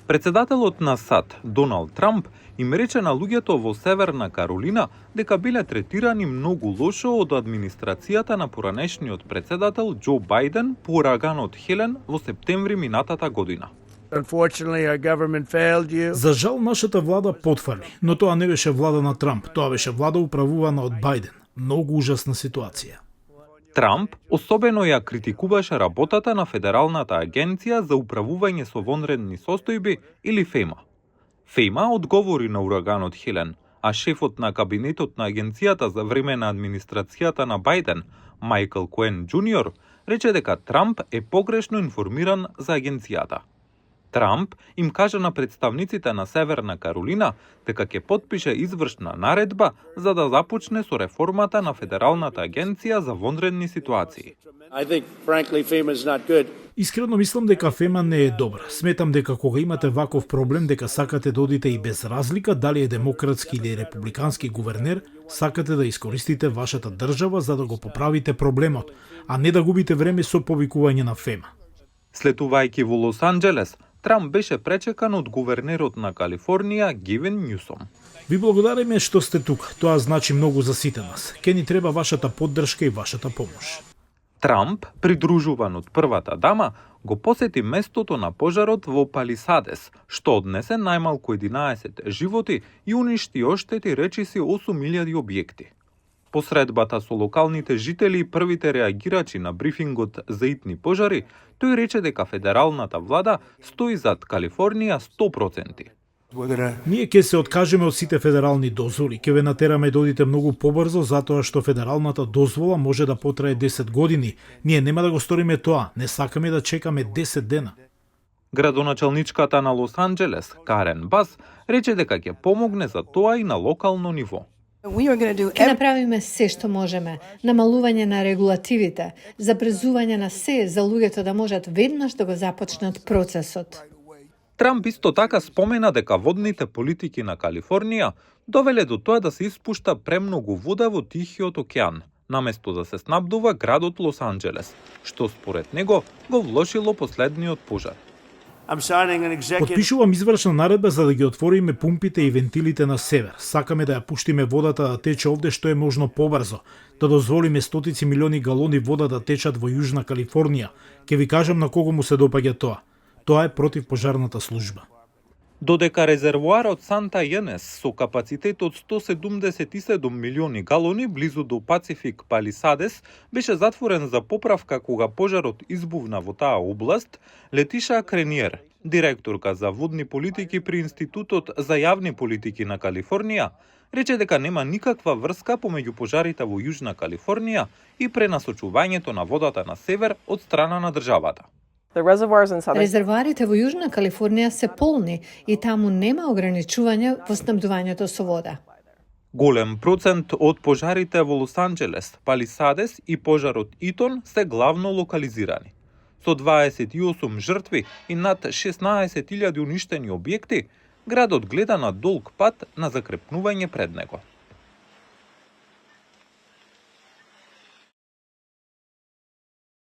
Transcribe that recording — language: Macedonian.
Председателот на САД, Доналд Трамп, им рече на луѓето во Северна Каролина дека биле третирани многу лошо од администрацијата на поранешниот председател Џо Бајден по ураганот Хелен во септември минатата година. За жал, нашата влада потфали, но тоа не беше влада на Трамп, тоа беше влада управувана од Бајден. Многу ужасна ситуација. Трамп особено ја критикуваше работата на Федералната агенција за управување со вонредни состојби или ФЕМА. ФЕМА одговори на ураганот Хелен, а шефот на кабинетот на агенцијата за време на администрацијата на Бајден, Мајкл Коен Џуниор, рече дека Трамп е погрешно информиран за агенцијата. Трамп им кажа на представниците на Северна Каролина дека ќе потпише извршна наредба за да започне со реформата на Федералната агенција за вонредни ситуации. Искрено мислам дека ФЕМА не е добра. Сметам дека кога имате ваков проблем, дека сакате да одите и без разлика дали е демократски или републикански гувернер, сакате да искористите вашата држава за да го поправите проблемот, а не да губите време со повикување на ФЕМА. Слетувајќи во Лос Анџелес, Трамп беше пречекан од гувернерот на Калифорнија Гевин Њусом. Ви благодариме што сте тука. Тоа значи многу за сите нас. Ке ни треба вашата поддршка и вашата помош. Трамп, придружуван од првата дама, го посети местото на пожарот во Палисадес, што однесе најмалку 11 животи и уништи оштети речиси 8.000 објекти. По средбата со локалните жители и првите реагирачи на брифингот за итни пожари, тој рече дека федералната влада стои зад Калифорнија 100%. Ние ќе се откажеме од сите федерални дозволи, ќе ве натераме да одите многу побрзо затоа што федералната дозвола може да потрае 10 години. Ние нема да го сториме тоа, не сакаме да чекаме 10 дена. Градоначалничката на Лос Анџелес, Карен Бас, рече дека ќе помогне за тоа и на локално ниво. Ќе направиме се што можеме, намалување на регулативите, забрзување на се за луѓето да можат веднаш да го започнат процесот. Трамп исто така спомена дека водните политики на Калифорнија довеле до тоа да се испушта премногу вода во Тихиот океан, наместо да се снабдува градот Лос Анџелес, што според него го влошило последниот пожар. Потпишувам извршна наредба за да ги отвориме пумпите и вентилите на север. Сакаме да ја пуштиме водата да тече овде што е можно побрзо, да дозволиме стотици милиони галони вода да течат во Јужна Калифорнија. Ке ви кажам на кого му се допаѓа тоа. Тоа е против пожарната служба. Додека резервоарот Санта Јенес со капацитет од 177 милиони галони близу до Пацифик Палисадес беше затворен за поправка кога пожарот избувна во таа област, Летиша Крениер, директорка за водни политики при Институтот за јавни политики на Калифорнија, рече дека нема никаква врска помеѓу пожарите во Јужна Калифорнија и пренасочувањето на водата на север од страна на државата. Резервоарите во Јужна Калифорнија се полни и таму нема ограничување во снабдувањето со вода. Голем процент од пожарите во Лос Анџелес, Палисадес и пожарот Итон се главно локализирани. Со 28 жртви и над 16.000 уништени објекти, градот гледа на долг пат на закрепнување пред него.